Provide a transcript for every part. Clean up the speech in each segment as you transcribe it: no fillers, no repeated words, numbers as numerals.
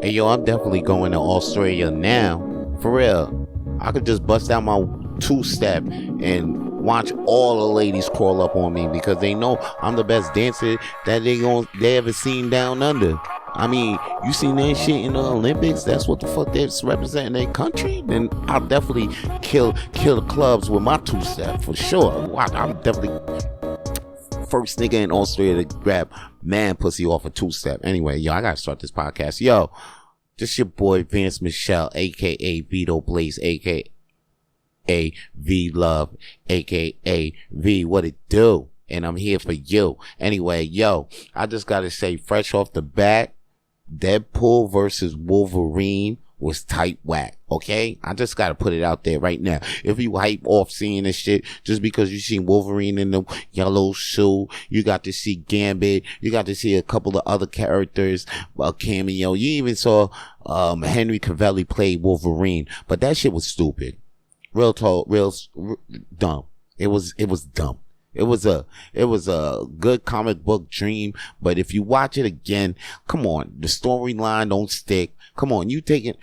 Hey, yo, I'm definitely going to Australia now. For real. I could just bust out my two-step and watch all the ladies crawl up on me because they know I'm the best dancer that they ever seen down under. I mean, you seen that shit in the Olympics? That's what the fuck they're representing their country? Then I'll definitely kill the clubs with my two-step for sure. I'm definitely first nigga in Australia to grab man pussy off a two-step. Anyway, yo, I gotta start this podcast. Yo, this your boy Vance Michelle, aka Vito Blaze, aka V Love, aka V What It Do, and I'm here for you. Anyway, yo, I just gotta say, fresh off the bat, Deadpool versus Wolverine was tight whack, okay? I just gotta put it out there right now. If you hype off seeing this shit just because you seen Wolverine in the yellow suit, you got to see Gambit, you got to see a couple of other characters, a cameo. You even saw Henry Cavill play Wolverine, but that shit was stupid. Real dumb. It was dumb. It was a good comic book dream, but if you watch it again, come on, the storyline don't stick. Come on, you taking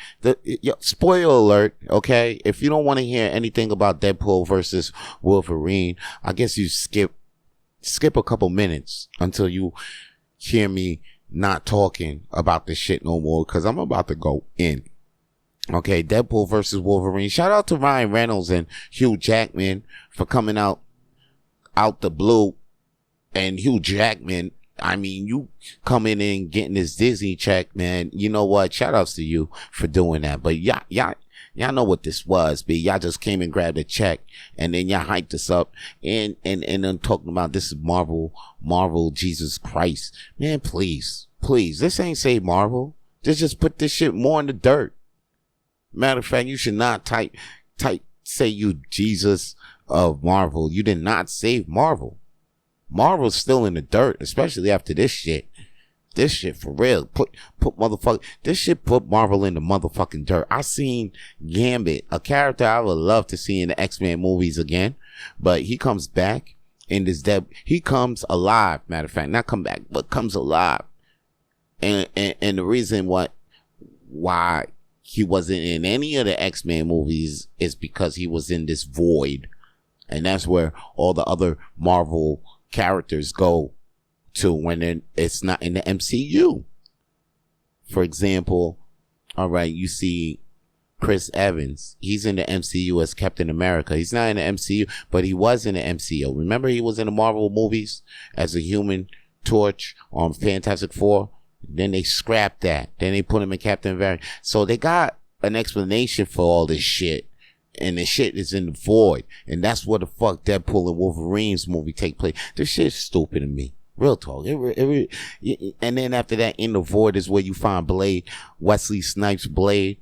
spoiler alert, okay? If you don't want to hear anything about Deadpool versus Wolverine, I guess you skip a couple minutes until you hear me not talking about this shit no more, because I'm about to go in. Okay, Deadpool versus Wolverine. Shout out to Ryan Reynolds and Hugh Jackman for coming out the blue. And Hugh Jackman, I mean, you coming in getting this Disney check, man. You know what? Shout outs to you for doing that. But y'all know what this was, B. Y'all just came and grabbed a check and then y'all hyped us up and then talking about this is Marvel, Jesus Christ. Man, please. This ain't say Marvel. Just put this shit more in the dirt. Matter of fact, you should not say you Jesus of Marvel. You did not save Marvel. Marvel's still in the dirt, especially after this shit. This shit for real. Put Marvel in the motherfucking dirt. I seen Gambit, a character I would love to see in the X-Men movies again, but he comes back in this he comes alive, matter of fact, not come back, but comes alive. And the reason why he wasn't in any of the X-Men movies is because he was in this void. And that's where all the other Marvel characters go to when it's not in the MCU. For example, all right, you see Chris Evans. He's in the MCU as Captain America. He's not in the MCU, but he was in the MCU. Remember he was in the Marvel movies as a Human Torch on Fantastic Four? Then they scrapped that. Then they put him in Captain America. So they got an explanation for all this shit. And the shit is in the void. And that's where the fuck Deadpool and Wolverine's movie take place. This shit's stupid to me. Real talk. And then after that, in the void is where you find Blade. Wesley Snipes Blade.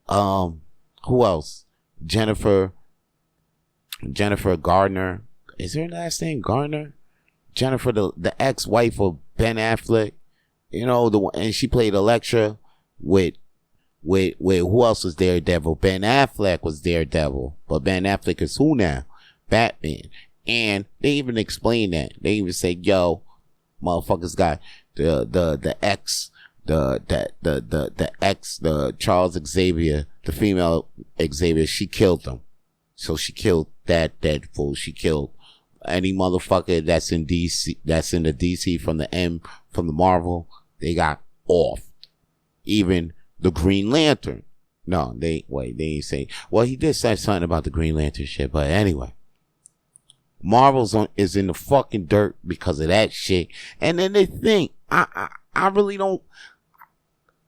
Who else? Jennifer Gardner. Is her last name Gardner? Jennifer, the ex-wife of Ben Affleck. You know, and she played Elektra with who else was Daredevil? Ben Affleck was Daredevil. But Ben Affleck is who now? Batman. And they even explain that. They even say, yo, motherfuckers got the Charles Xavier, the female Xavier, she killed them. So she killed that Deadpool. She killed any motherfucker that's in DC, that's in the DC from the Marvel. They got off. Even the Green Lantern. No, they ain't say. Well, he did say something about the Green Lantern shit, but anyway. Marvel's is in the fucking dirt because of that shit. And then they think, I really don't,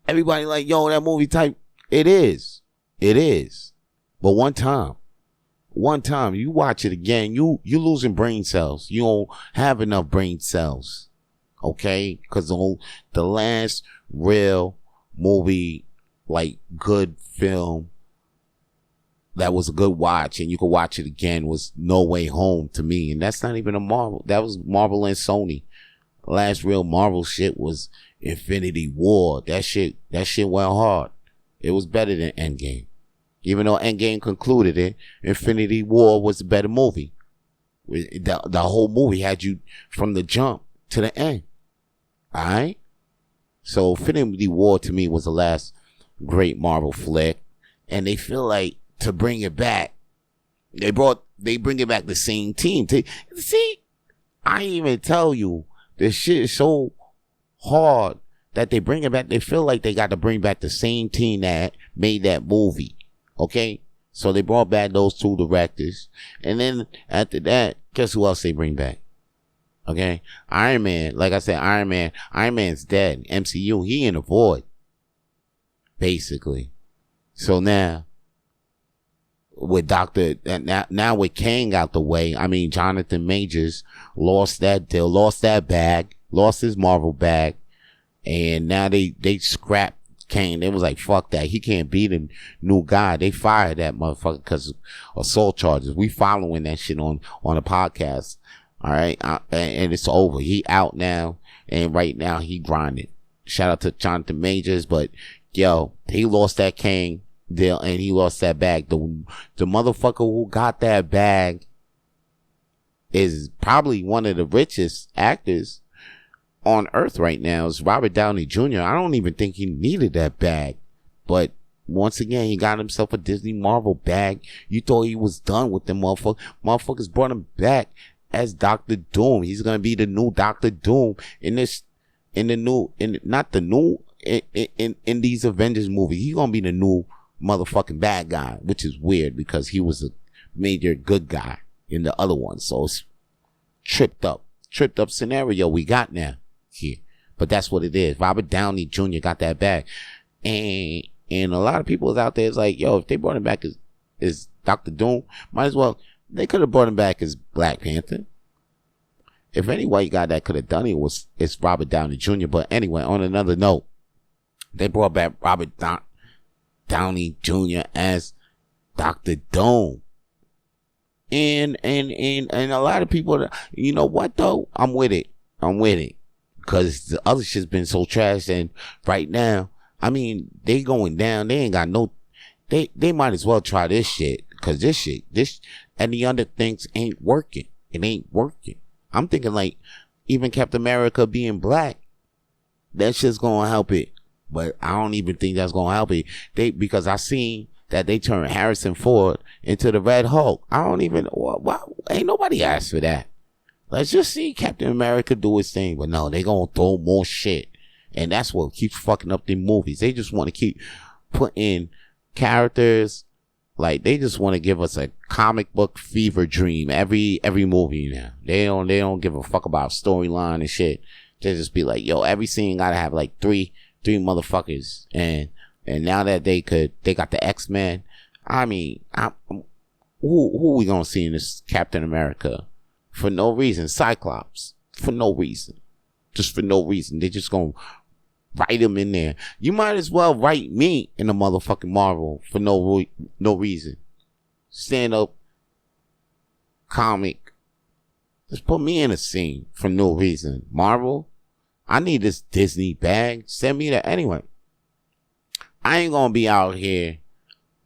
everybody like, yo, that movie type, it is. But one time, you watch it again, you losing brain cells. You don't have enough brain cells. Okay? Cause the last real movie, like good film that was a good watch and you could watch it again was No Way Home to me. And that's not even a Marvel. That was Marvel and Sony. The last real Marvel shit was Infinity War. That shit went hard. It was better than Endgame. Even though Endgame concluded it, Infinity War was a better movie. The whole movie had you from the jump to the end. Alright? So Infinity War to me was the last great Marvel flick, and they feel like to bring it back, they bring it back the same team. See, I even tell you, this shit is so hard that they bring it back. They feel like they got to bring back the same team that made that movie. Okay? So they brought back those two directors. And then after that, guess who else they bring back? Okay? Iron Man. Like I said, Iron Man's dead. MCU, he in the void. Basically. So now, with now with Kang out the way, I mean, Jonathan Majors lost that deal, lost that bag, lost his Marvel bag, and now they scrapped Kang. They was like, fuck that, he can't be the new guy. They fired that motherfucker because of assault charges. We following that shit on the podcast. All right, and it's over. He out now, and right now he grinding. Shout out to Jonathan Majors, but yo, he lost that Kang deal and he lost that bag. The motherfucker who got that bag is probably one of the richest actors on earth right now. Is Robert Downey Jr. I don't even think he needed that bag, but once again, he got himself a Disney Marvel bag. You thought he was done with them motherfuckers. Motherfuckers brought him back as Doctor Doom. He's gonna be the new Doctor Doom in these Avengers movies. He's gonna be the new motherfucking bad guy, which is weird because he was a major good guy in the other one. So it's tripped up scenario we got now here. But that's what it is. Robert Downey Jr. got that bag. And a lot of people out there is like, yo, if they brought him back as Dr. Doom, might as well, they could have brought him back as Black Panther. If any white guy that could have done it's Robert Downey Jr. But anyway, on another note, they brought back Robert Downey Jr. as Dr. Doom. And a lot of people, you know what though? I'm with it. Because the other shit's been so trash, and right now, I mean, they going down. They ain't got no, they might as well try this shit. Cause this and the other things ain't working. It ain't working. I'm thinking like, even Captain America being black, that shit's gonna help it. But I don't even think that's gonna help it. Because I seen that they turned Harrison Ford into the Red Hulk. I don't even, ain't nobody asked for that. Let's just see Captain America do his thing. But no, they gonna throw more shit. And that's what keeps fucking up the movies. They just want to keep putting characters, like they just want to give us a comic book fever dream every movie now. They don't give a fuck about storyline and shit. They just be like, yo, every scene gotta have like three motherfuckers. And now that they got the X-Men. I mean, who we gonna see in this Captain America? For no reason. Cyclops. For no reason. Just for no reason. They just gonna write him in there. You might as well write me in a motherfucking Marvel for no reason. Stand up comic. Just put me in a scene for no reason. Marvel, I need this Disney bag. Send me that anyway. I ain't gonna be out here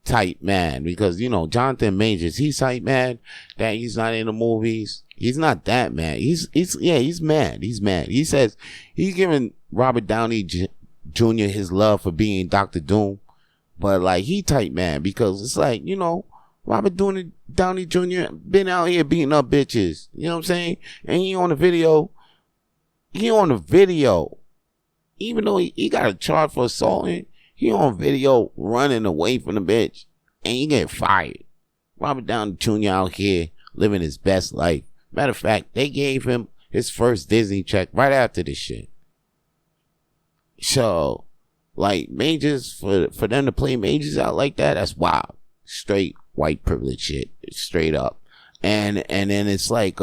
tight mad because, you know, Jonathan Majors, he's tight mad that he's not in the movies. He's not that mad. He's mad. He's mad. He says he's giving Robert Downey Jr. his love for being Dr. Doom, but like he tight mad because it's like, you know, Robert Downey Jr. been out here beating up bitches. You know what I'm saying? And he on the video. Even though he got a charge for assaulting, he on video running away from the bitch, and he get fired. Robert Downey Jr. out here living his best life. Matter of fact, they gave him his first Disney check right after this shit. So, like, Majors, for them to play Majors out like that, that's wild. Straight white privilege shit. Straight up. And then it's like,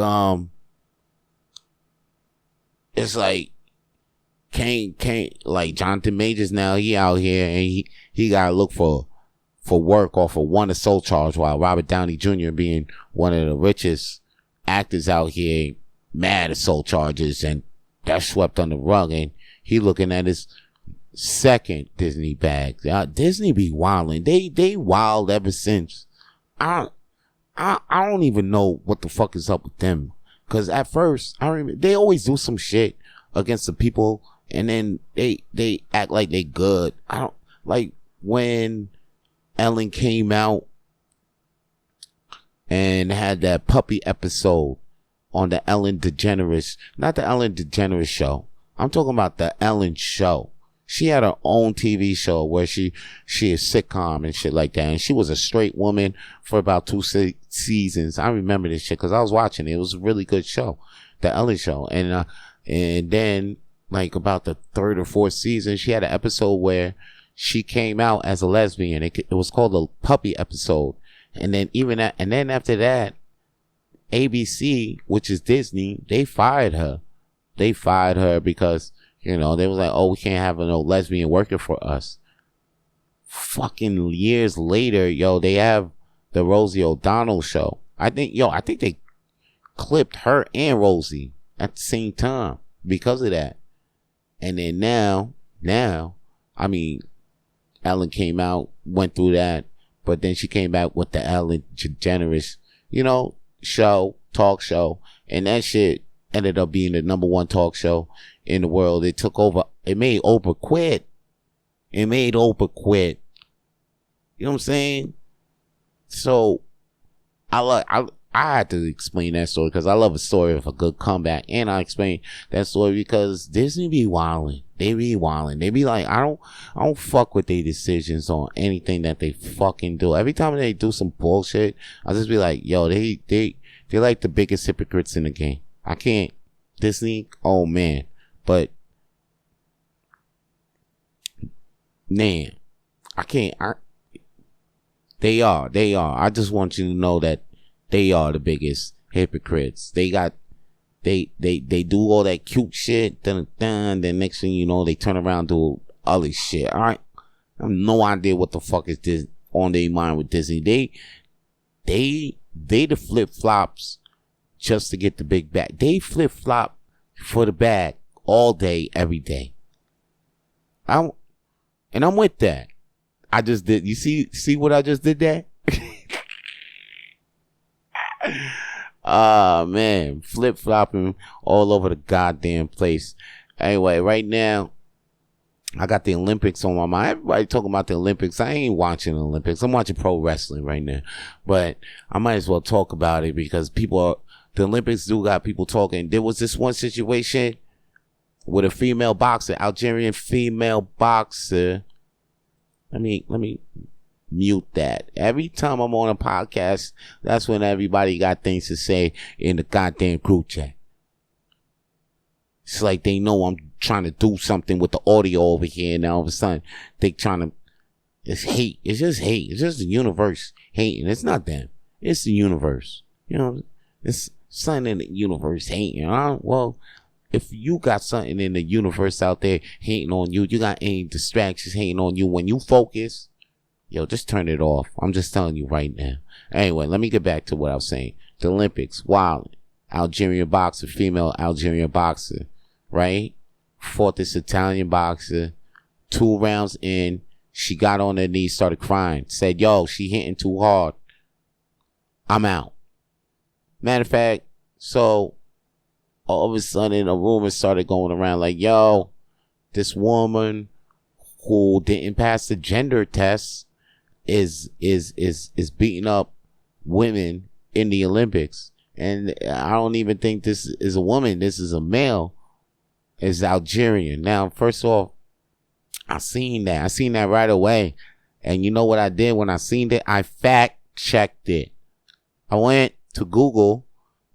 can't like Jonathan Majors now, he out here and he gotta look for work or for one assault charge, while Robert Downey Jr. being one of the richest actors out here, mad assault charges, and that's swept on the rug, and he looking at his second Disney bag. Disney be wilding. They wild ever since. I don't even know what the fuck is up with them. Cause at first, I remember they always do some shit against the people, and then they act like they good. I don't like when Ellen came out and had that puppy episode on the Ellen DeGeneres, not the Ellen DeGeneres show. I'm talking about the Ellen show. She had her own TV show where she is sitcom and shit like that. And she was a straight woman for about 2 seasons. I remember this shit because I was watching it. It was a really good show, the Ellen show. And then like about the 3rd or 4th season, she had an episode where she came out as a lesbian. It was called a puppy episode. And then after that, ABC, which is Disney, they fired her. They fired her because, you know, they was like, oh, we can't have no lesbian working for us. Fucking years later, yo, they have the Rosie O'Donnell show. I think they clipped her and Rosie at the same time because of that. And then now, I mean, Ellen came out, went through that, but then she came back with the Ellen DeGeneres, you know, talk show, and that shit ended up being the #1 talk show in the world. It took over. It made Oprah quit. You know what I'm saying? So I had to explain that story because I love a story of a good comeback, and I explained that story because Disney be wilding. They be wilding. They be like, I don't fuck with their decisions on anything that they fucking do. Every time they do some bullshit, I just be like, yo, they're like the biggest hypocrites in the game. I can't. Disney, oh man. But man, I can't. They are. I just want you to know that they are the biggest hypocrites. They do all that cute shit. Then next thing you know, they turn around and do other shit. All right, I have no idea what the fuck is this on their mind with Disney. They the flip flops just to get the big bag. They flip flop for the bag all day, every day. I'm with that. I just did. You see what I just did there? Ah, man, flip flopping all over the goddamn place. Anyway, right now I got the Olympics on my mind. Everybody talking about the Olympics. I ain't watching the Olympics. I'm watching pro wrestling right now, but I might as well talk about it because the Olympics do got people talking. There was this one situation with a female boxer, Algerian female boxer. Let me mute that. Every time I'm on a podcast, that's when everybody got things to say in the goddamn group chat. It's like they know I'm trying to do something with the audio over here, and now all of a sudden they trying to. It's hate. It's just hate. It's just the universe hating. It's not them. It's the universe. You know, it's something in the universe hating. Well, if you got something in the universe out there hating on you, you got any distractions hating on you, when you focus, yo, just turn it off. I'm just telling you right now. Anyway, let me get back to what I was saying. The Olympics, wild. Algerian boxer, female Algerian boxer, right? Fought this Italian boxer. 2 rounds in, she got on her knees, started crying. Said, yo, she hitting too hard. I'm out. Matter of fact, so all of a sudden a rumor started going around like, yo, this woman who didn't pass the gender test is beating up women in the Olympics. And I don't even think this is a woman. This is a male. It's Algerian. Now, first off, I seen that right away. And you know what I did when I seen it? I fact checked it. I went to Google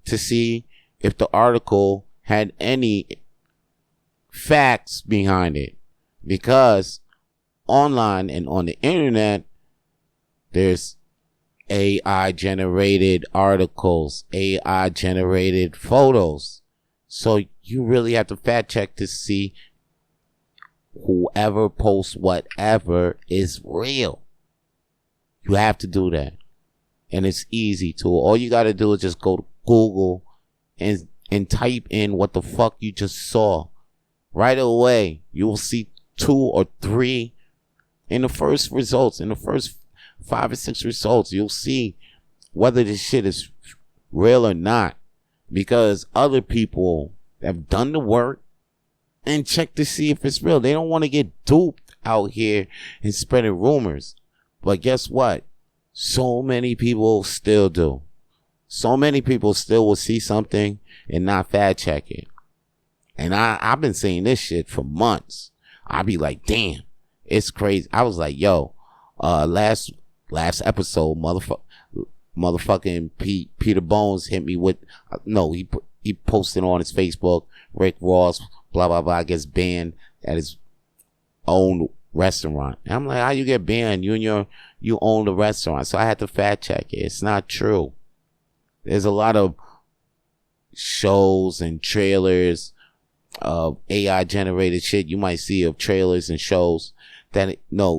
to see if the article had any facts behind it. Because online and on the internet, there's AI generated articles, AI generated photos. So you really have to fact check to see whoever posts whatever is real. You have to do that. And it's easy to. All you got to do is just go to Google and type in what the fuck you just saw. Right away, you will see 2 or 3 in the first results, in the first 5 or 6 results. You'll see whether this shit is real or not, because other people have done the work and check to see if it's real. They don't want to get duped out here and spreading rumors. But guess what? So many people still do. So many people still will see something and not fact check it. And I've been saying this shit for months. I'll be like, damn, it's crazy. I was like, yo, last episode, motherfucking Peter Bones hit me with, no, he posted on his Facebook, Rick Ross, blah, blah, blah, gets banned at his own restaurant. And I'm like, how you get banned? You own the restaurant. So I had to fact check it. It's not true. There's a lot of shows and trailers of AI generated shit you might see of trailers and shows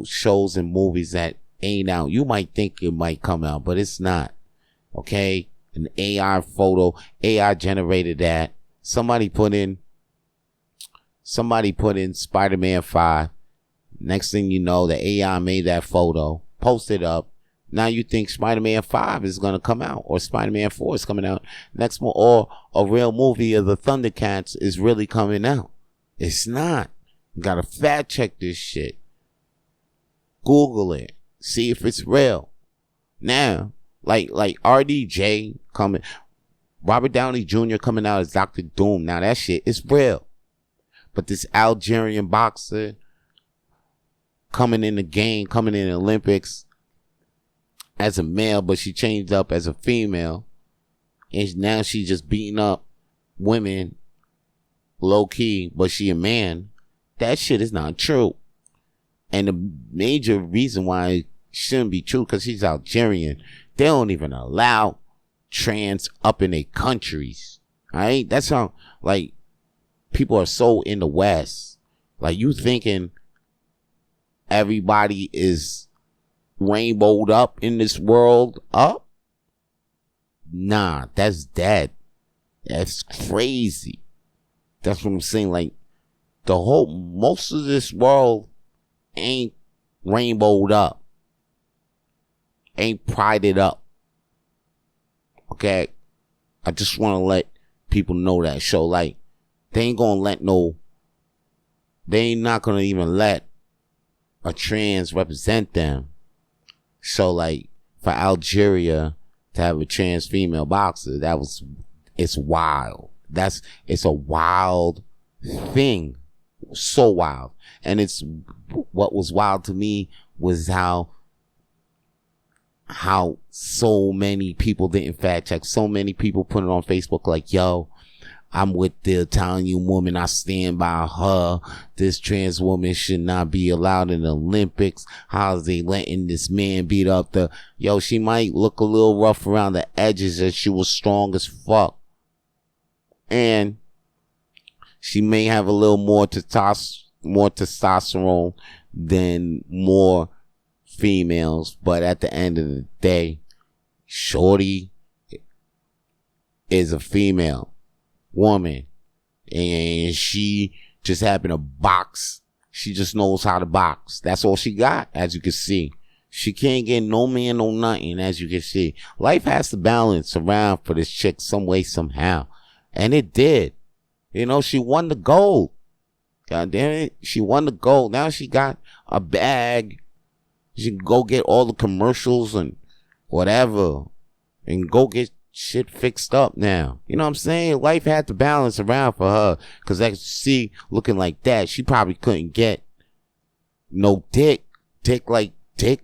shows and movies that ain't out. You might think it might come out, but it's not. Okay? An AI photo, AI generated that. Somebody put in Spider-Man 5. Next thing you know, the AI made that photo, posted up. Now you think Spider-Man 5 is going to come out, or Spider-Man 4 is coming out next month, or a real movie of the Thundercats is really coming out. It's not. You got to fact check this shit. Google it. See if it's real. Now, like RDJ coming, Robert Downey Jr. coming out as Dr. Doom. Now that shit is real. But this Algerian boxer coming in the Olympics as a male, but she changed up as a female, and now she just beating up women low key, but she a man. That shit is not true. And the major reason why it shouldn't be true, because she's Algerian. They don't even allow trans up in their countries. Alright? That's how, like, people are so in the West. Like, you thinking everybody is rainbowed up in this world up? Nah, that's dead. That's crazy. That's what I'm saying. Like, most of this world ain't rainbowed up. Ain't prided up. Okay? I just want to let people know that. So, like, they ain't not gonna even let a trans represent them. So, like, for Algeria to have a trans female boxer, it's wild. It's a wild thing. So wild. And what was wild to me was how so many people didn't fact check. So many people put it on Facebook like, yo, I'm with the Italian woman. I stand by her. This trans woman should not be allowed in the Olympics. How's they letting this man beat up yo, she might look a little rough around the edges and she was strong as fuck. And she may have a little more testosterone than more females. But at the end of the day, shorty is a female woman, and she just happened to box. She just knows how to box. That's all she got, as you can see. She can't get no man, no nothing, as you can see. Life has to balance around for this chick some way, somehow. And it did. You know, she won the gold. God damn it. She won the gold. Now she got a bag. She can go get all the commercials and whatever, and go get shit fixed up now. You know what I'm saying? Life had to balance around for her, because as you see, looking like that, she probably couldn't get no dick. Dick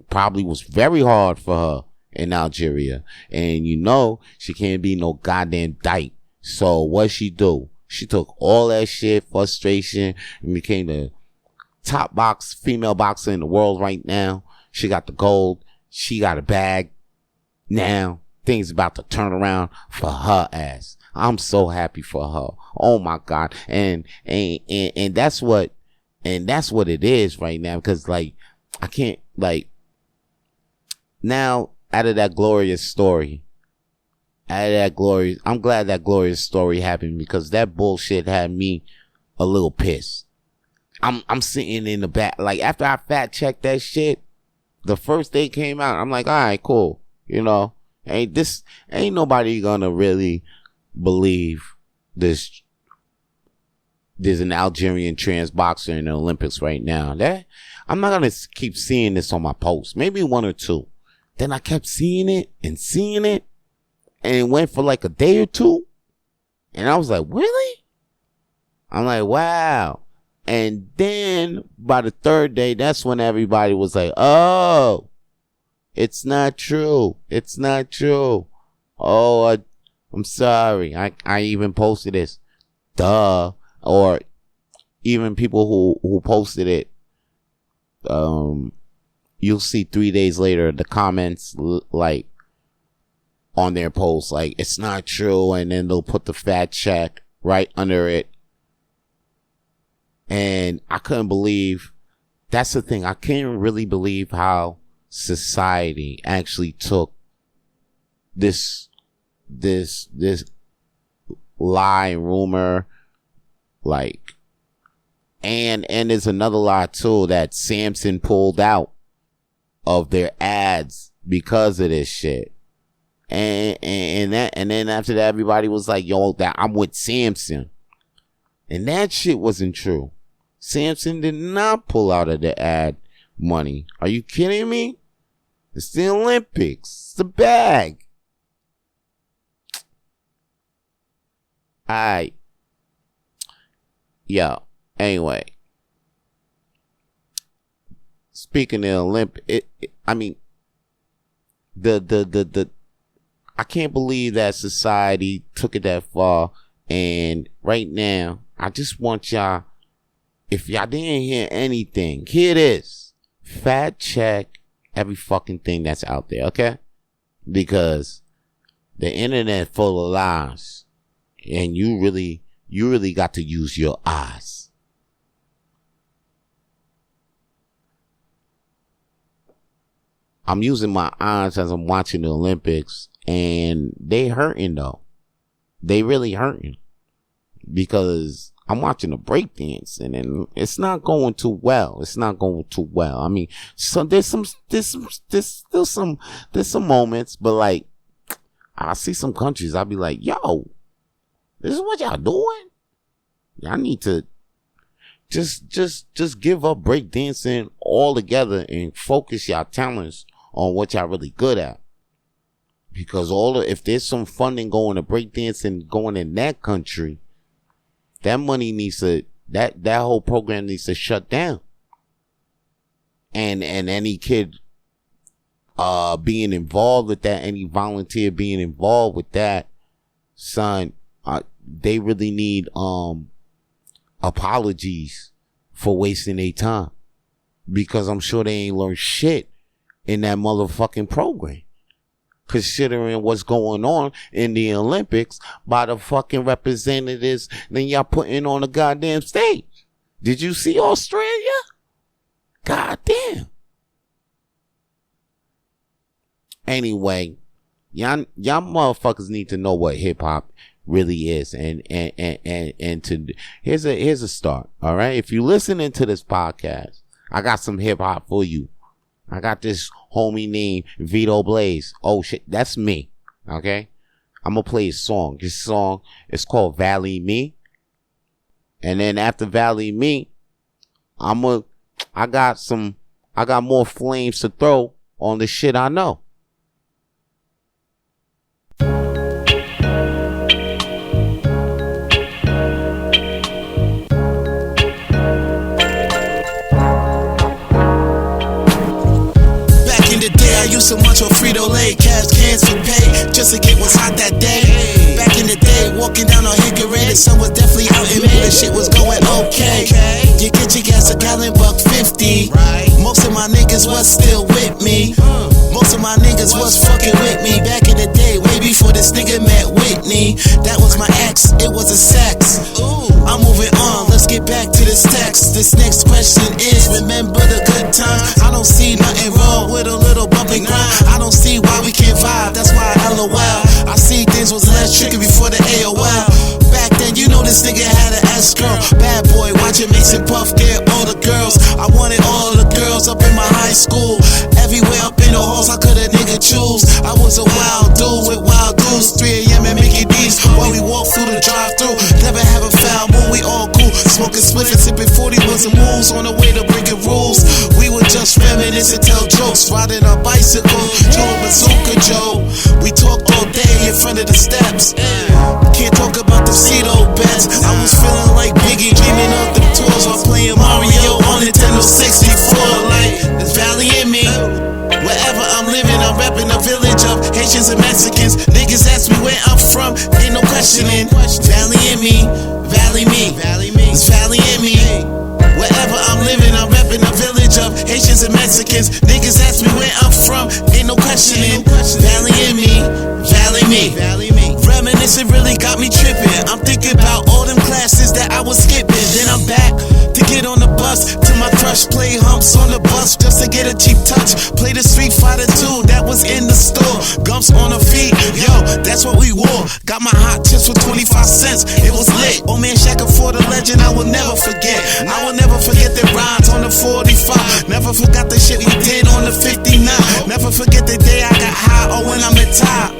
probably was very hard for her in Algeria. And you know, she can't be no goddamn dyke. So what she do? She took all that shit, frustration, and became the top female boxer in the world right now. She got the gold. She got a bag. Now things about to turn around for her ass. I'm so happy for her. Oh my God. And that's what it is right now. Because, like, I can't, like, now out of that glorious story, I'm glad that glorious story happened, because that bullshit had me a little pissed. I'm sitting in the back, like, after I fact checked that shit, the first day it came out, I'm like, all right, cool. You know, ain't nobody gonna really believe this. There's an Algerian trans boxer in the Olympics right now. That I'm not gonna keep seeing this on my posts. Maybe one or two. Then I kept seeing it, and it went for like a day or two. And I was like, really? I'm like, wow. And then by the third day, that's when everybody was like, oh, it's not true. It's not true. Oh, I'm sorry. I even posted this. Duh. Or even people who posted it, you'll see 3 days later the comments like on their post like it's not true, and then they'll put the fact check right under it. And I couldn't believe, that's the thing, I can't really believe how society actually took this lie, rumor, like, and there's another lie too that Samson pulled out of their ads because of this shit. And then after that, everybody was like, yo, that I'm with Samson. And that shit wasn't true. Samson did not pull out of the ad money. Are you kidding me? It's the Olympics. It's the bag. Alright. Yo. Anyway. Speaking of Olympics, I can't believe that society took it that far. And right now, I just want y'all, if y'all didn't hear anything, here it is. Fact check every fucking thing that's out there, okay? Because the internet full of lies, and you really got to use your eyes. I'm using my eyes as I'm watching the Olympics, and they hurting though. They really hurting because I'm watching the breakdance, and it's not going too well. It's not going too well. I mean, so there's some moments, but like I see some countries, I'll be like, yo, this is what y'all doing? Y'all need to just give up breakdancing altogether and focus y'all talents on what y'all really good at. Because if there's some funding going to breakdancing going in that country, that money needs to, that whole program needs to shut down. And any kid being involved with that, any volunteer being involved with that, son, they really need apologies for wasting their time. Because I'm sure they ain't learned shit in that motherfucking program. Considering what's going on in the Olympics by the fucking representatives then y'all putting on the goddamn stage. Did you see Australia? Goddamn. Anyway, y'all motherfuckers need to know what hip hop really is, and to here's a start. All right, if you listening to this podcast, I got some hip hop for you. I got this homie named Vito Blaze. Oh shit, that's me. Okay, I'm gonna play a song. This song is called Valley Me, and then after Valley Me, I got more flames to throw on the shit I know. I used to munch on Frito-Lay, cash cans for pay, just to get what's hot that day. Back in the day, walking down on Hickory, the sun was definitely out in May, the shit was going okay. You get your gas a gallon, $1.50. Most of my niggas was still with me. Most of my niggas was fucking with me. Back in the day, way before this nigga met Whitney. That was my ex, it was a sex. I'm moving on, let's get back to this text. This next question is, remember the good times? I don't see nothing wrong with a little bump and grind. I don't see why we can't vibe, that's why I LOL. I see things was less tricky before the AOL. Back then, you know this nigga had an S-girl. Bad boy, watching Mason Puff get all the girls. I wanted all the girls up in my high school. Everywhere up in the halls, how could a nigga choose? I was a wild dude with wild dudes. 3 a.m. at Mickey D's while we walk through the drive-thru. Never have a foul moon, we all cool. Smoking split and sipping 40 was the moves on the way to breaking rules. We just reminisce and tell jokes. Riding our bicycle, Joe Bazooka Joe. We talked all day in front of the steps. Can't talk about the Cedo bets. I was feeling like Biggie, dreaming of the tours while playing Mario on Nintendo 64. Like, there's Valley in me. Wherever I'm living, I'm repping a village of Haitians and Mexicans. Niggas ask me where I'm from, ain't no questioning. Valley in me, Valley me, there's Valley in me. Wherever I'm living, I'm repping a village of Haitians and Mexicans. Niggas ask me where I'm from, ain't no questioning. Valley in me, Valley me. Reminiscing really got me tripping. I'm thinking about all them classes that I was skipping. Then I'm back to get on the bus to my crush. Play humps on the bus just to get a cheap touch. Play the Street Fighter 2 that was in the store. Gumps on her feet, yo, that's what we wore. Got my hot chips for 25 cents, it was lit. Old man Shaq for the legend, I will never forget. I will never forget the rides on the 45. Never forgot the shit we did on the 59. Never forget the day I got high or when I'm at top.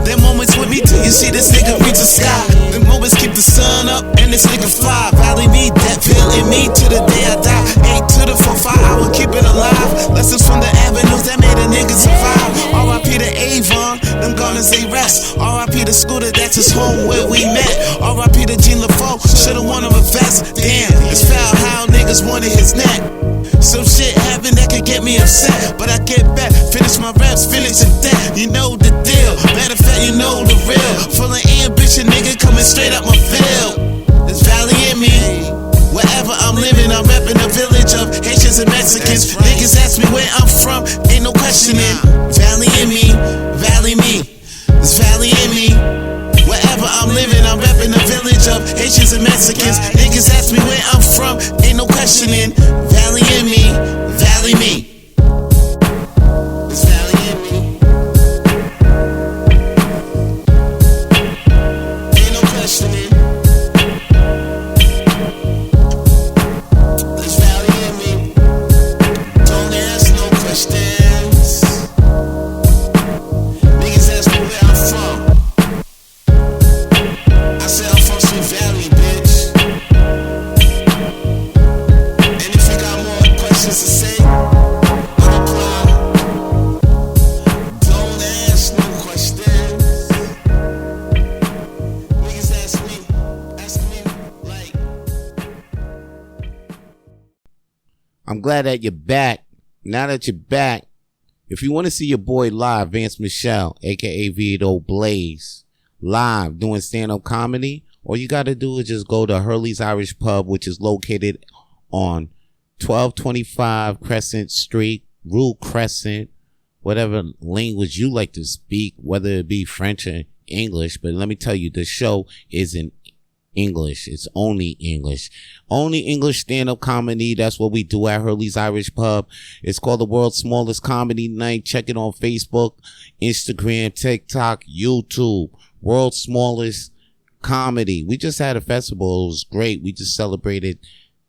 Them moments with me till you see this nigga reach the sky. Them moments keep the sun up and this nigga fly. Valley me, Deadpool and me to the day I die. 8 to the 4-5, I will keep it alive. Lessons from the avenues that made a nigga survive. R.I.P. to Avon, them garners they rest. R.I.P. to Scooter, that's his home where we met. R.I.P. to Gene LaFoe, should've won him a vest. Damn, it's foul how niggas wanted his neck. Some shit happened that could get me upset, but I get back, finish my raps, finish at that. You know the deal, matter of fact, you know the real. Full of ambition, nigga, coming straight up my field. There's Valley in me. Wherever I'm living, I'm repping a village of Haitians and Mexicans. Niggas ask me where I'm from, ain't no questioning. Valley in me, Valley me. There's Valley in me. Wherever I'm living, I'm repping a village of Haitians and Mexicans. Niggas ask me where I'm from, ain't no questioning. Valley in me, Valley me. There's Valley in me. Ain't no questioning. There's Valley in me. Don't ask no questions. Niggas ask me where I'm from. I said I'm from Sweet Valley, bitch. And if you got more questions to say, I'll reply. Don't ask no questions. Niggas ask me like. I'm glad that you're back. Now that you're back, if you want to see your boy live, Vance Michelle, aka Vito Blaze, live doing stand-up comedy, all you got to do is just go to Hurley's Irish Pub, which is located on 1225 Crescent Street, Rue Crescent, whatever language you like to speak, whether it be French or English. But let me tell you, the show is in English. It's only English. Only English stand-up comedy. That's what we do at Hurley's Irish Pub. It's called the world's smallest comedy night. Check it on Facebook, Instagram, TikTok, YouTube. World's smallest comedy. We just had a festival. It was great. We just celebrated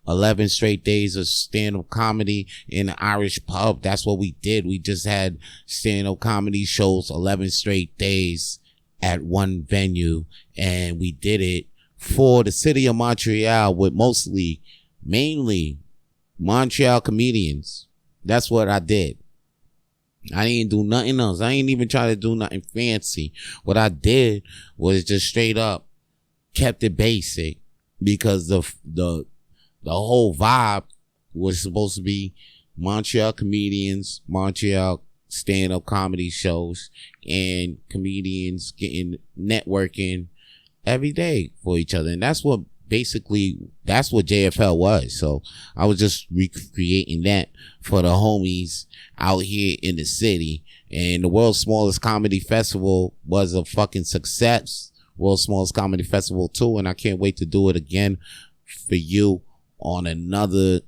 11 straight days of stand-up comedy in the Irish Pub. That's what we did. We just had stand-up comedy shows 11 straight days at one venue, and we did it for the city of Montreal with mainly Montreal comedians. That's what I did. I didn't do nothing else. I ain't even try to do nothing fancy. What I did was just straight up kept it basic, because the whole vibe was supposed to be Montreal comedians, Montreal stand-up comedy shows, and comedians getting networking every day for each other. And that's what JFL was. So I was just recreating that for the homies out here in the city. And the world's smallest comedy festival was a fucking success. World's smallest comedy festival too. And I can't wait to do it again for you on another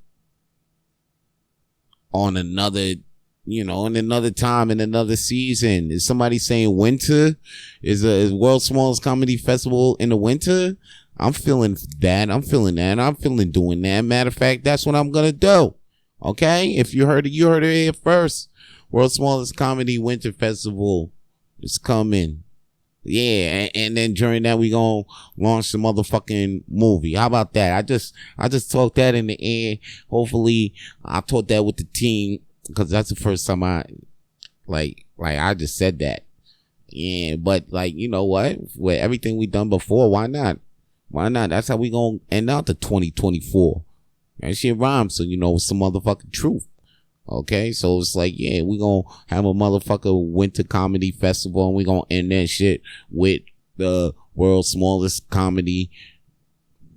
in another time, in another season. Is somebody saying winter? Is world's smallest comedy festival in the winter? I'm feeling that. I'm feeling doing that. Matter of fact, that's what I'm gonna do. Okay? If you heard it here first. World's smallest comedy winter festival is coming. Yeah, and then during that we gonna launch the motherfucking movie. How about that? I just talked that in the air. Hopefully I talked that with the team because that's the first time I I just said that. Yeah, but like, you know what? With everything we done before, why not? Why not? That's how we gonna end out the 2024. That shit rhymes, so you know it's some motherfucking truth. Okay, so it's like, yeah, we gonna have a motherfucker winter comedy festival, and we gonna end that shit with the world's smallest comedy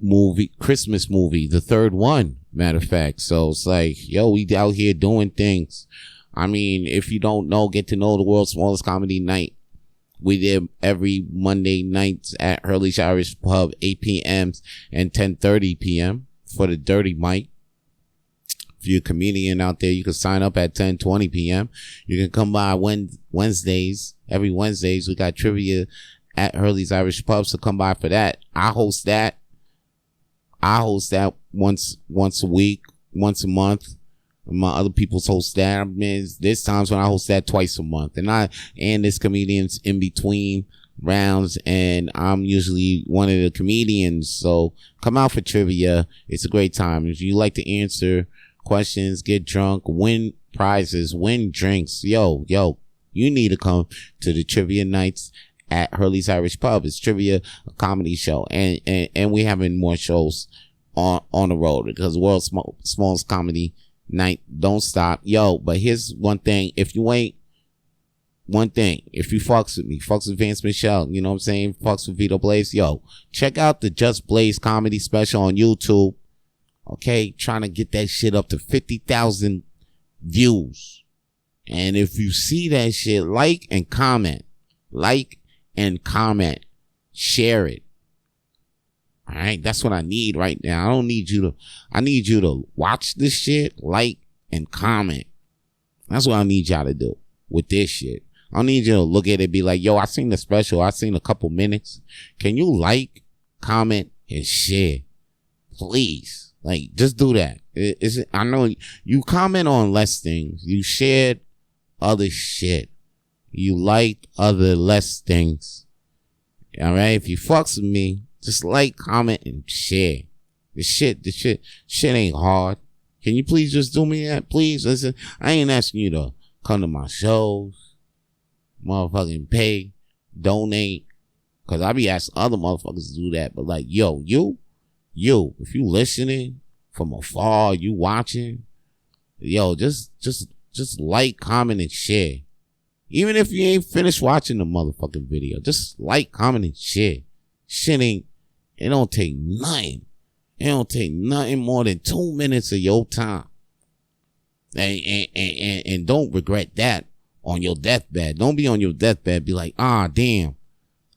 movie, Christmas movie, the third one, matter of fact. So it's like, yo, we out here doing things. I mean, if you don't know, get to know the world's smallest comedy night. We did every Monday nights at Hurley's Irish Pub, 8 p.m. and 10:30 p.m. for the Dirty Mic. If you're a comedian out there, you can sign up at 10:20 p.m. You can come by Wednesdays. Every Wednesdays, we got trivia at Hurley's Irish Pub, so come by for that. I host that once a week, once a month. My other people's host that. I mean, there's times when I host that twice a month, and there's comedians in between rounds, and I'm usually one of the comedians. So come out for trivia. It's a great time. If you like to answer questions, get drunk, win prizes, win drinks, yo, you need to come to the trivia nights at Hurley's Irish Pub. It's trivia, a comedy show, and we having more shows on the road because world's smallest comedy night don't stop. Yo, but here's one thing: if you fucks with me, fucks with Vance Michelle, you know what I'm saying, fucks with Vito Blaze, yo, check out the Just Blaze comedy special on YouTube. Okay, trying to get that shit up to 50,000 views. And if you see that shit, like and comment, share it. All right, that's what I need right now. I need you to watch this shit, like and comment. That's what I need y'all to do with this shit. I need you to look at it, be like, yo, I seen the special. I seen a couple minutes. Can you like, comment, and share? Please. Like, just do that. I know you comment on less things. You shared other shit. You liked other less things. All right? If you fucks with me, just like, comment, and share. The shit ain't hard. Can you please just do me that? Please, listen. I ain't asking you to come to my shows, motherfucking pay, donate, cause I be asking other motherfuckers to do that. But like, yo, you, if you listening from afar, you watching, yo, just like, comment, and share. Even if you ain't finished watching the motherfucking video, just like, comment, and share. It don't take nothing. It don't take nothing more than 2 minutes of your time. And don't regret that on your deathbed. Don't be on your deathbed. Be like, damn,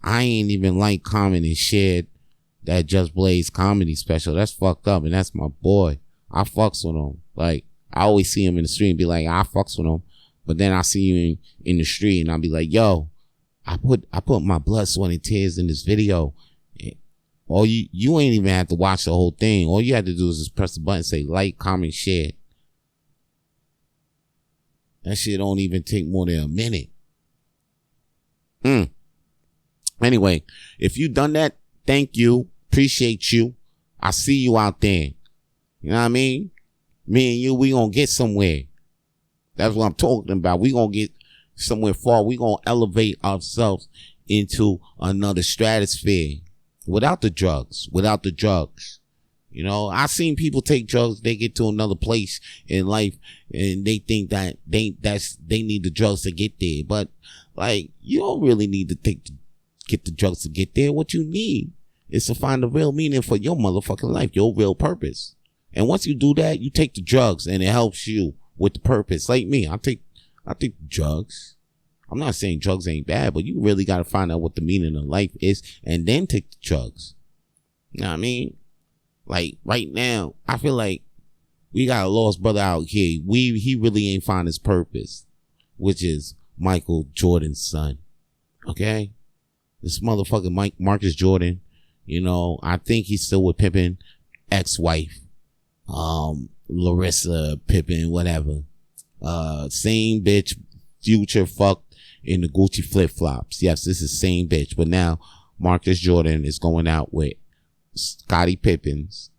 I ain't even like, comment, and shared that Just Blaze comedy special. That's fucked up. And that's my boy. I fucks with him. Like, I always see him in the street and be like, I fucks with him. But then I see you in the street and I'll be like, yo, I put my blood, sweat, and tears in this video. Or you ain't even have to watch the whole thing. All you have to do is just press the button, say like, comment, share. That shit don't even take more than a minute. Anyway, if you done that, thank you. Appreciate you. I see you out there. You know what I mean? Me and you, we gonna get somewhere. That's what I'm talking about. We gonna get somewhere far. We gonna elevate ourselves into another stratosphere. Without the drugs. You know, I seen people take drugs, they get to another place in life and they think that they need the drugs to get there. But like, you don't really need to get the drugs to get there. What you need is to find the real meaning for your motherfucking life, your real purpose. And once you do that, you take the drugs and it helps you with the purpose. Like me, I take drugs. I'm not saying drugs ain't bad, but you really got to find out what the meaning of life is and then take the drugs. You know what I mean? Like right now, I feel like we got a lost brother out here. He really ain't found his purpose, which is Michael Jordan's son. Okay? This motherfucking Marcus Jordan, you know, I think he's still with Pippen, ex-wife, Larissa Pippen, whatever. Same bitch, Future fucked in the Gucci flip-flops. Yes, this is the same bitch. But now Marcus Jordan is going out with Scottie Pippen's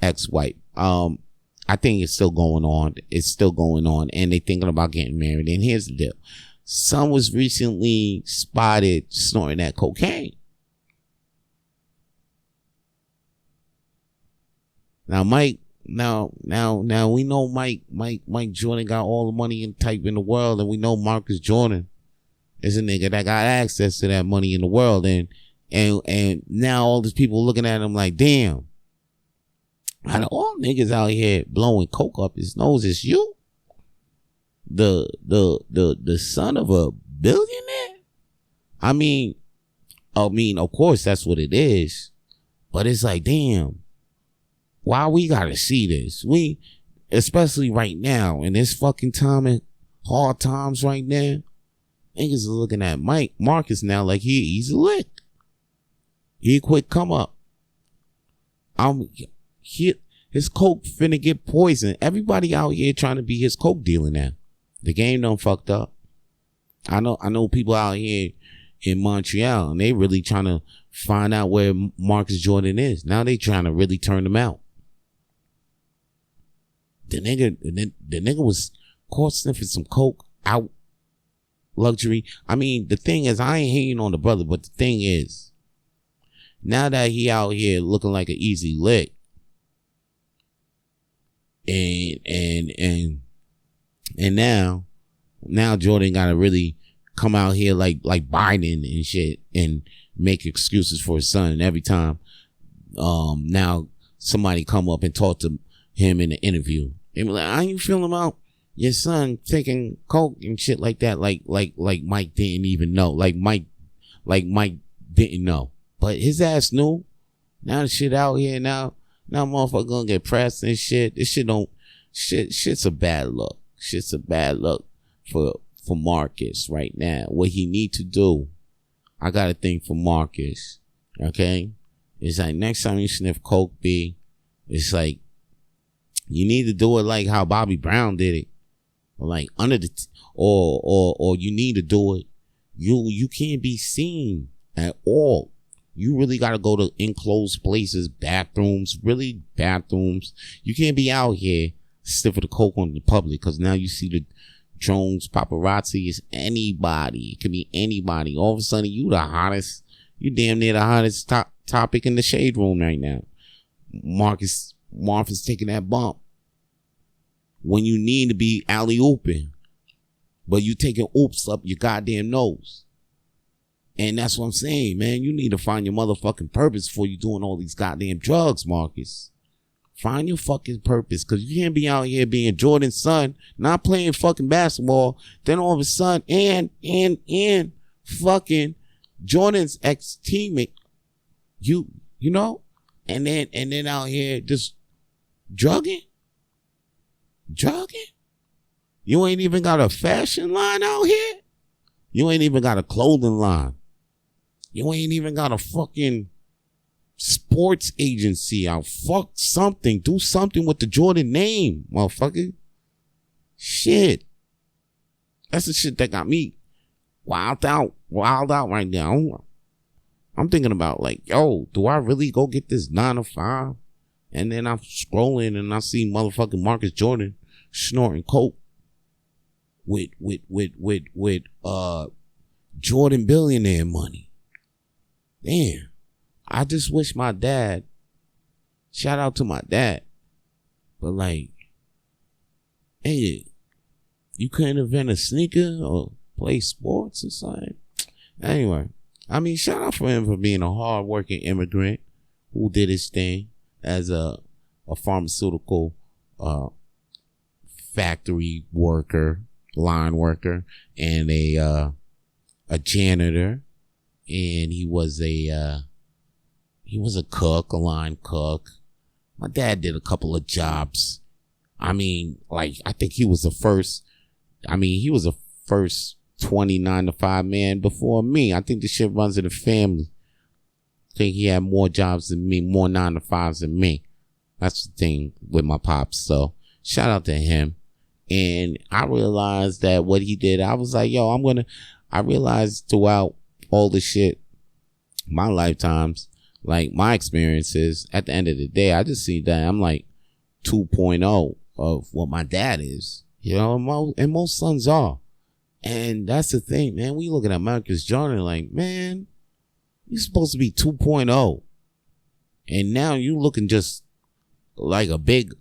ex-wife. I think it's still going on. It's still going on, and they thinking about getting married. And here's the deal: son was recently spotted snorting that cocaine. Now, Mike. Now we know Mike Jordan got all the money and type in the world, and we know Marcus Jordan is a nigga that got access to that money in the world, and now all these people looking at him like, damn. Out of all niggas out here blowing coke up his nose, it's you, the son of a billionaire. I mean, of course that's what it is, but it's like, damn, why we gotta see this? We, especially right now in this fucking time and hard times right now, niggas are looking at Marcus now like he's a lick. He a quick come up. His coke finna get poisoned. Everybody out here trying to be his coke dealer now. The game done fucked up. I know people out here in Montreal, and they really trying to find out where Marcus Jordan is. Now they trying to really turn him out. The nigga was caught sniffing some coke out luxury. I mean, the thing is, I ain't hating on the brother, but the thing is, now that he out here looking like an easy lick, and now Jordan gotta really come out here like Biden and shit and make excuses for his son. And every time now somebody come up and talk to him in an interview, they be like, how you feeling about your son taking coke and shit like that? Like Mike didn't even know. Like Mike didn't know, but his ass knew. Now the shit out here now motherfucker gonna get pressed and shit. This shit's a bad look. Shit's a bad look for Marcus right now. What he need to do, I got a thing for Marcus. Okay, it's like next time you sniff coke, B, it's like you need to do it like how Bobby Brown did it, or like under the or you need to do it. You can't be seen at all. You really got to go to enclosed places, bathrooms. You can't be out here sniffing the coke on the public, because now you see the drones, paparazzi. Is anybody. It could be anybody. All of a sudden, you damn near the hottest topic in the shade room right now. Marcus taking that bump when you need to be alley-ooping, but you taking oops up your goddamn nose. And that's what I'm saying, man. You need to find your motherfucking purpose before you doing all these goddamn drugs, Marcus. Find your fucking purpose, because you can't be out here being Jordan's son, not playing fucking basketball, then all of a sudden, and fucking Jordan's ex-teammate, you know, and then out here just drugging. You ain't even got a fashion line out here. You ain't even got a clothing line. You ain't even got a fucking sports agency out. Fuck something. Do something with the Jordan name, motherfucker. Shit. That's the shit that got me wild out right now. I'm thinking about like, yo, do I really go get this 9 to 5? And then I'm scrolling and I see motherfucking Marcus Jordan snorting coke with Jordan billionaire money. Damn. I just wish my dad, shout out to my dad, but like, hey, you couldn't invent a sneaker or play sports or something. Anyway, I mean, shout out for him for being a hard-working immigrant who did his thing as a pharmaceutical factory worker, line worker, and a janitor, and he was a cook, a line cook. My dad did a couple of jobs. I mean, like, I think he was the first 29 to 5 man before me. I think the shit runs in the family. I think he had more jobs than me, more 9 to 5s than me. That's the thing with my pops. So shout out to him. And I realized that what he did, I was like, yo, I realized throughout all the shit, my lifetimes, like my experiences, at the end of the day, I just see that I'm like, 2.0 of what my dad is. You know, and most sons are. And that's the thing, man. We looking at Marcus Jordan like, man, you're supposed to be 2.0. And now you looking just like a big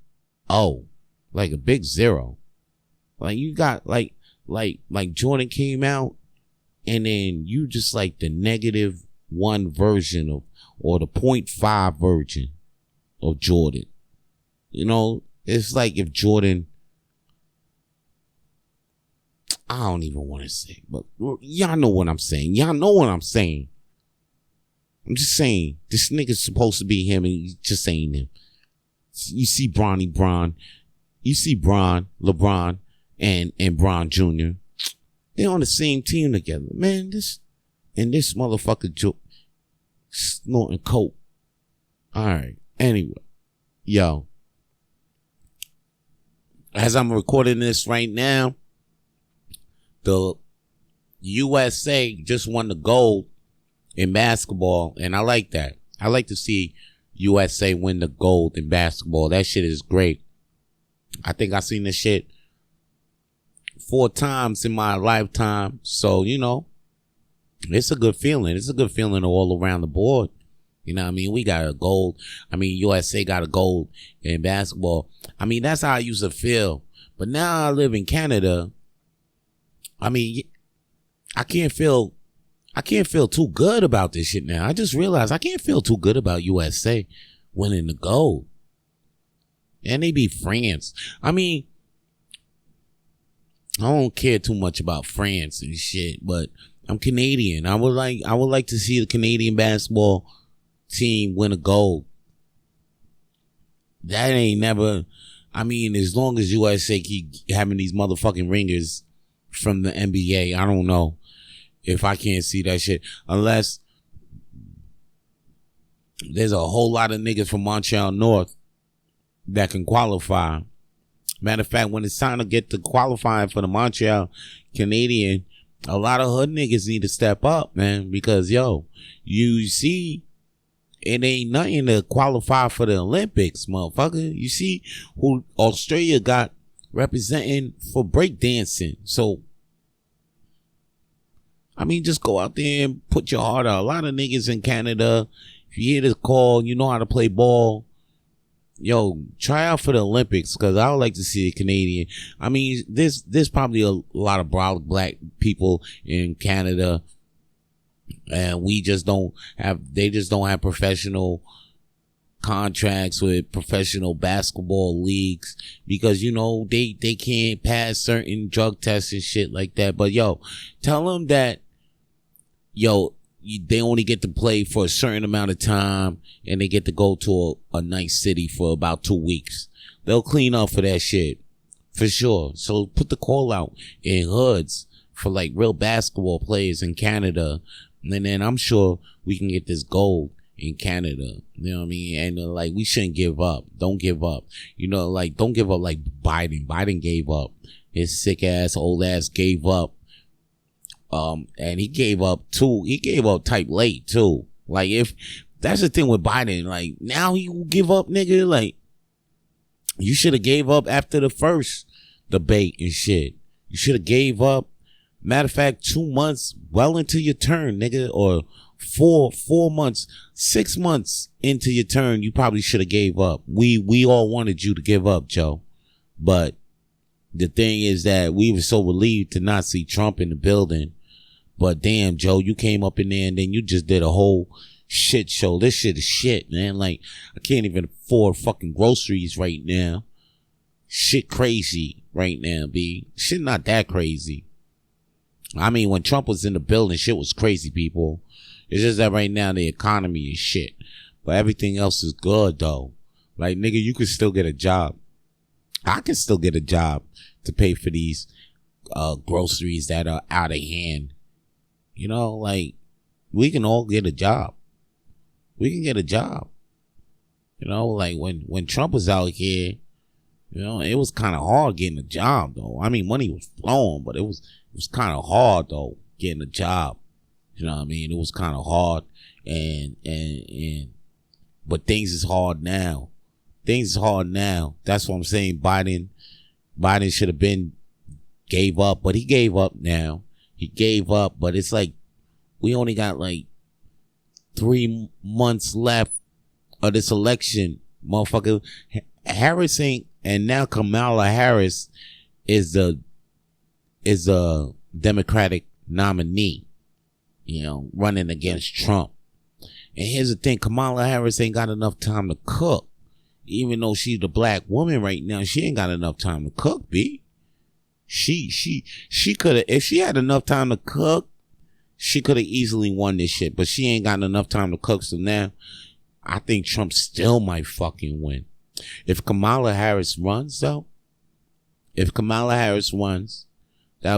O, like a big zero. Like you got like Jordan came out and then you just like the -1 version of, or the 0.5 version of Jordan. You know, it's like if Jordan, I don't even want to say, but y'all know what I'm saying. Y'all know what I'm saying. I'm just saying, this nigga's supposed to be him and he just ain't him. You see Bron, you see LeBron and Bron Jr. They're on the same team together. Man, this motherfucker snorting coke. Alright, anyway. Yo. As I'm recording this right now, the USA just won the gold in basketball, and I like that. I like to see USA win the gold in basketball. That shit is great. I think I seen this shit 4 times in my lifetime. So, you know, it's a good feeling. It's a good feeling all around the board. You know what I mean? We got a gold. I mean, USA got a gold in basketball. I mean, that's how I used to feel. But now I live in Canada. I mean, I can't feel too good about this shit now. I just realized I can't feel too good about USA winning the gold. And they beat France. I mean, I don't care too much about France and shit, but I'm Canadian. I would like to see the Canadian basketball team win a gold. That ain't never, I mean, as long as USA keep having these motherfucking ringers from the NBA, I don't know if I can't see that shit. Unless there's a whole lot of niggas from Montreal North that can qualify. Matter of fact, when it's time to get to qualifying for the Montreal Canadian, a lot of hood niggas need to step up, man. Because, yo, you see, it ain't nothing to qualify for the Olympics, motherfucker. You see who Australia got representing for breakdancing. So, I mean, just go out there and put your heart out. A lot of niggas in Canada, if you hear this call, you know how to play ball. Yo, try out for the Olympics, because I would like to see a Canadian. I mean, there's probably a lot of black people in Canada, and they just don't have professional contracts with professional basketball leagues, because, you know, they can't pass certain drug tests and shit like that. But yo, tell them that, yo, they only get to play for a certain amount of time, and they get to go to a nice city for about 2 weeks. They'll clean up for that shit, for sure. So put the call out in hoods for like real basketball players in Canada, and then I'm sure we can get this gold in Canada. You know what I mean? And like, we shouldn't give up. Don't give up. You know, like, don't give up like Biden. Biden gave up. His sick ass, old ass gave up. And he gave up too. He gave up type late too. Like, if that's the thing with Biden, like, now he will give up, nigga. Like, you should have gave up after the first debate and shit. You should have gave up. Matter of fact, 2 months well into your turn, nigga, or 4 months, 6 months into your turn, you probably should have gave up. We all wanted you to give up, Joe. But the thing is that we were so relieved to not see Trump in the building. But damn, Joe, you came up in there and then you just did a whole shit show. This shit is shit, man. Like, I can't even afford fucking groceries right now. Shit crazy right now, B. Shit not that crazy. I mean, when Trump was in the building, shit was crazy, people. It's just that right now the economy is shit. But everything else is good, though. Like, nigga, you can still get a job. I can still get a job to pay for these groceries that are out of hand. You know, like, we can all get a job. We can get a job. You know, like, when Trump was out here, you know, it was kind of hard getting a job, though. I mean, money was flowing, but it was kind of hard, though, getting a job. You know what I mean? It was kind of hard, but things is hard now. things hard now. That's what I'm saying. Biden should have gave up, but he gave up now. He gave up, but it's like we only got like 3 months left of this election, motherfucker. Harris ain't, and now Kamala Harris is a Democratic nominee, running against Trump. And here's the thing, Kamala Harris ain't got enough time to cook. Even though she's the black woman right now, she ain't got enough time to cook, B. She could have, if she had enough time to cook, she could have easily won this shit. But she ain't got enough time to cook, so now I think Trump still might fucking win. If Kamala Harris runs, though, that'll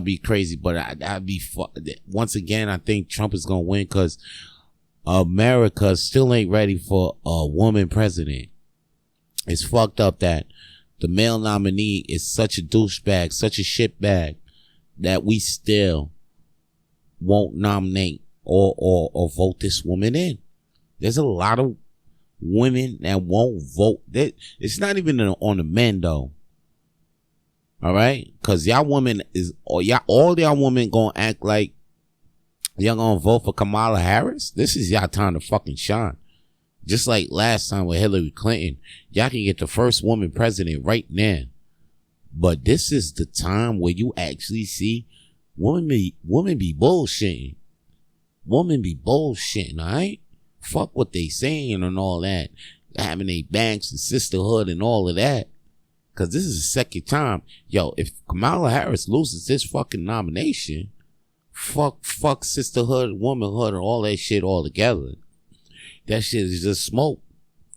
be crazy. But that'd be once again, I think Trump is gonna win because America still ain't ready for a woman president. It's fucked up that the male nominee is such a douchebag, such a shitbag, that we still won't nominate or vote this woman in. There's a lot of women that won't vote. It's not even on the men though. All right, because y'all women all y'all women gonna act like y'all gonna vote for Kamala Harris. This is y'all time to fucking shine. Just like last time with Hillary Clinton, y'all can get the first woman president right now. But this is the time where you actually see women be bullshitting. Women be bullshitting, alright? Fuck what they saying and all that. Having a banks and sisterhood and all of that. Cause this is the second time. Yo, if Kamala Harris loses this fucking nomination, fuck sisterhood, womanhood, and all that shit all together. That shit is just smoke.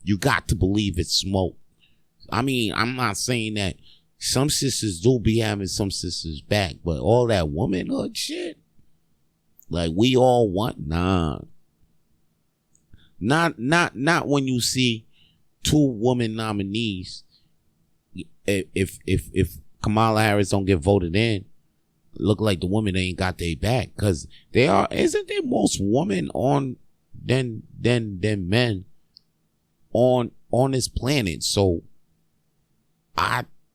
You got to believe it's smoke. I mean, I'm not saying that some sisters do be having some sisters back, but all that womanhood shit, like we all want, nah. Not when you see 2 woman nominees. If Kamala Harris don't get voted in, look like the women ain't got their back, cause isn't there most women on than men on this planet. So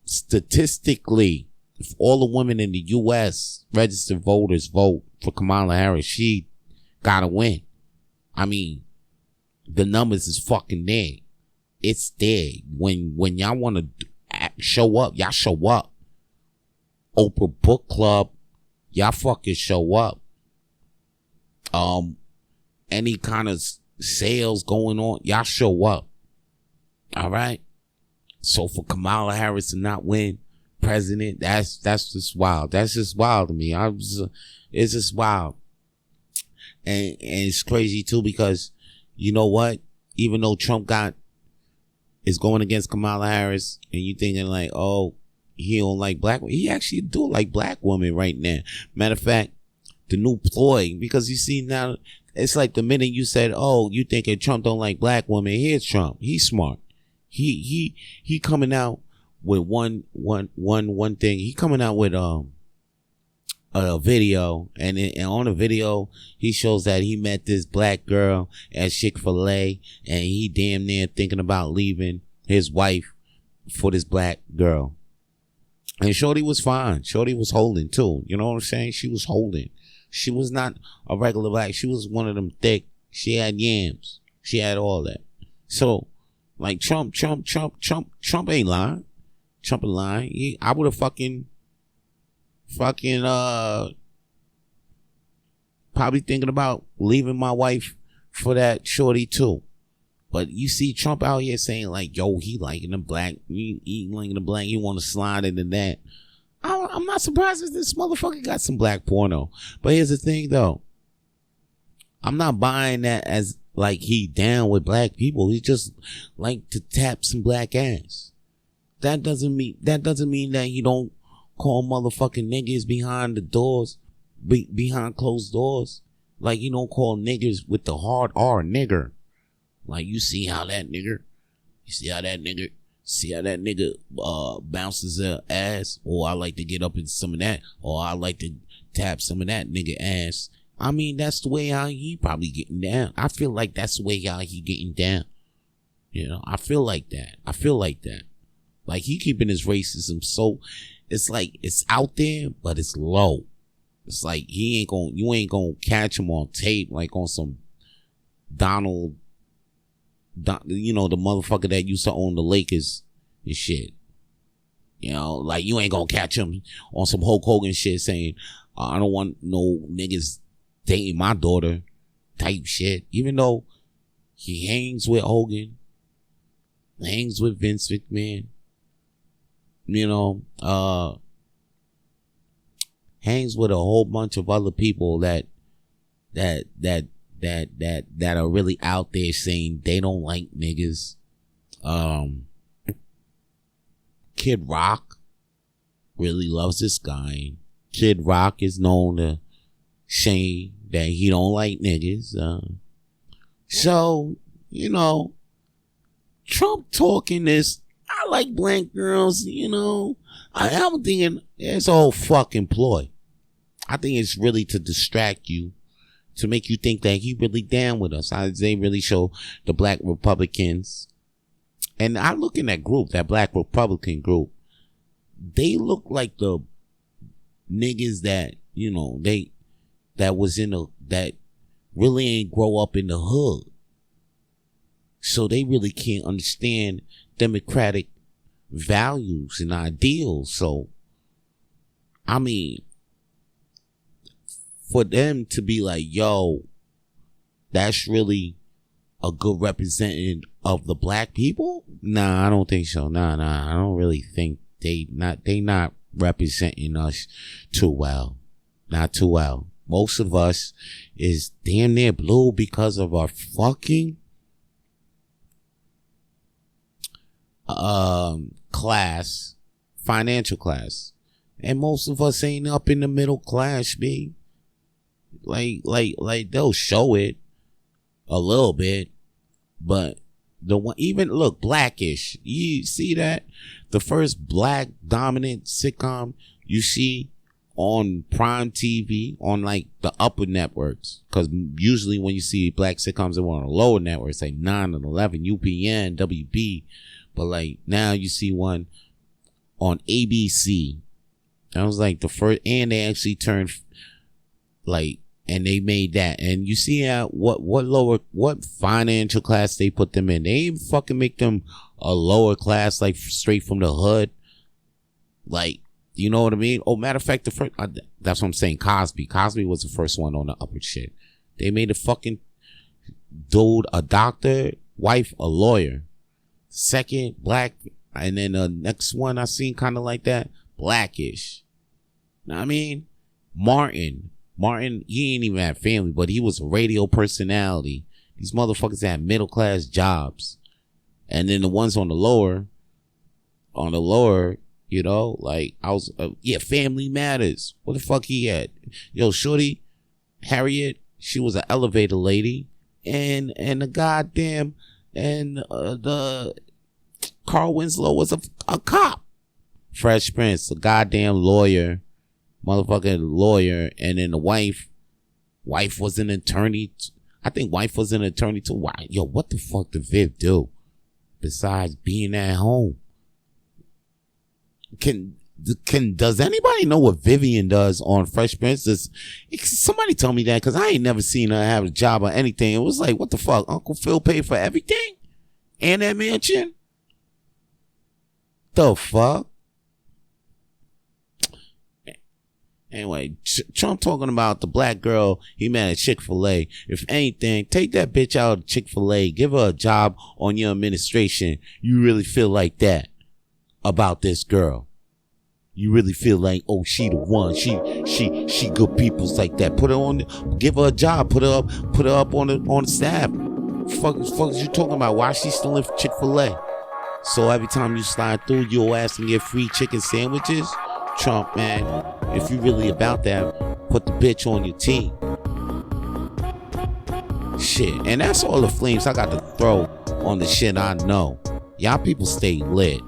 statistically, if all the women in the US registered voters vote for Kamala Harris, she gotta win. I mean, the numbers is fucking there. It's there. When y'all want to show up, y'all show up. Oprah Book Club, y'all fucking show up. Any kind of sales going on, y'all show up. All right. So for Kamala Harris to not win president, that's just wild. That's just wild to me. It's just wild. And it's crazy too, because you know what? Even though Trump is going against Kamala Harris, and you thinking like, oh, he don't like black women. He actually do like black women right now. Matter of fact, the new ploy, because you see now, it's like the minute you said, oh, you thinking Trump don't like black women, here's Trump. He's smart. He coming out with one thing. He coming out with a video, and on the video he shows that he met this black girl at Chick-fil-A, and he damn near thinking about leaving his wife for this black girl. And Shorty was fine. Shorty was holding too. You know what I'm saying? She was holding. She was not a regular black. She was one of them thick. She had yams. She had all that. So, like Trump ain't lying. Trump ain't lying. I would have fucking probably thinking about leaving my wife for that shorty too. But you see Trump out here saying like, yo, he liking the black. He liking the black. He want to slide into that. I'm not surprised if this motherfucker got some black porno. But here's the thing though. I'm not buying that as like he down with black people. He just like to tap some black ass. That doesn't mean that he don't call motherfucking niggas behind the doors, behind closed doors. Like you don't call niggas with the hard R nigger. Like you see how that nigga bounces her ass, or I like to get up in some of that, or I like to tap some of that nigga ass. I mean, that's the way how he probably getting down. I feel like that's the way how he getting down. You know, I feel like that. Like he keeping his racism so, it's like it's out there, but it's low. It's like you ain't gonna catch him on tape like on some Donald, you know, the motherfucker that used to own the Lakers and shit. You know, like you ain't gonna catch him on some Hulk Hogan shit saying, I don't want no niggas dating my daughter type shit. Even though he hangs with Hogan, hangs with Vince McMahon, you know, hangs with a whole bunch of other people that are really out there saying they don't like niggas. Kid Rock really loves this guy. Kid Rock is known to say that he don't like niggas. So, you know, Trump talking this, I like black girls, you know. I'm thinking it's a whole fucking ploy. I think it's really to distract you, to make you think that he really down with us. They really show the black Republicans. And I look in that group, that black Republican group, they look like the niggas that, you know, that really ain't grow up in the hood. So they really can't understand democratic values and ideals. So, I mean, for them to be like, yo, that's really a good representative of the black people? Nah, I don't think so. Nah, I don't really think they not representing us too well. Not too well. Most of us is damn near blue because of our fucking class, financial class. And most of us ain't up in the middle class, B. Like they'll show it a little bit, but the one, even look, Blackish, you see that? The first black dominant sitcom you see on Prime TV, on like the upper networks, because usually when you see black sitcoms, they're on the lower networks, like 9 and 11, UPN, WB, but like now you see one on ABC. That was like the first, and they actually turned like, and they made that, and you see how what financial class they put them in. They even fucking make them a lower class, like straight from the hood. Like, you know what I mean? Oh, matter of fact, the first, that's what I'm saying. Cosby was the first one on the upper shit. They made a fucking dude a doctor, wife a lawyer. Second, black, and then the next one I seen kind of like that, Blackish. Know what I mean? Martin, he ain't even had family, but he was a radio personality. These motherfuckers had middle class jobs. And then the ones on the lower, you know, like I was, Family Matters. What the fuck he had? Yo, shorty, Harriet, she was an elevator lady. And the goddamn, and the Carl Winslow was a cop. Fresh Prince, a goddamn lawyer. Motherfucking lawyer. And then the wife was an attorney. I think wife was an attorney too. Why? Yo, what the fuck did Viv do besides being at home? Does anybody know what Vivian does on Fresh Prince? Somebody tell me that, because I ain't never seen her have a job or anything. It was like, what the fuck? Uncle Phil paid for everything? And that mansion? The fuck? Anyway, Trump talking about the black girl he met at Chick-fil-A. If anything, take that bitch out of Chick-fil-A. Give her a job on your administration. You really feel like that about this girl. You really feel like, oh, she the one. She good people's like that. Put her on, give her a job. Put her up on the staff. Fuck is you talking about? Why she still in Chick-fil-A? So every time you slide through, you'll ask and get free chicken sandwiches? Trump, man, if you really about that, put the bitch on your team. Shit. And that's all the flames I got to throw on the shit I know. Y'all people stay lit.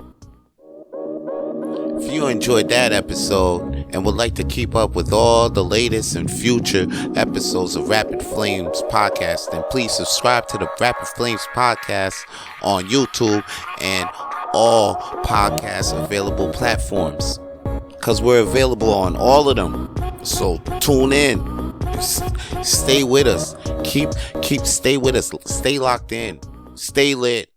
If you enjoyed that episode and would like to keep up with all the latest and future episodes of Rapid Flames Podcast, then please subscribe to the Rapid Flames Podcast on YouTube and all podcast available platforms, because we're available on all of them. So tune in, stay with us, stay with us, stay locked in, stay lit.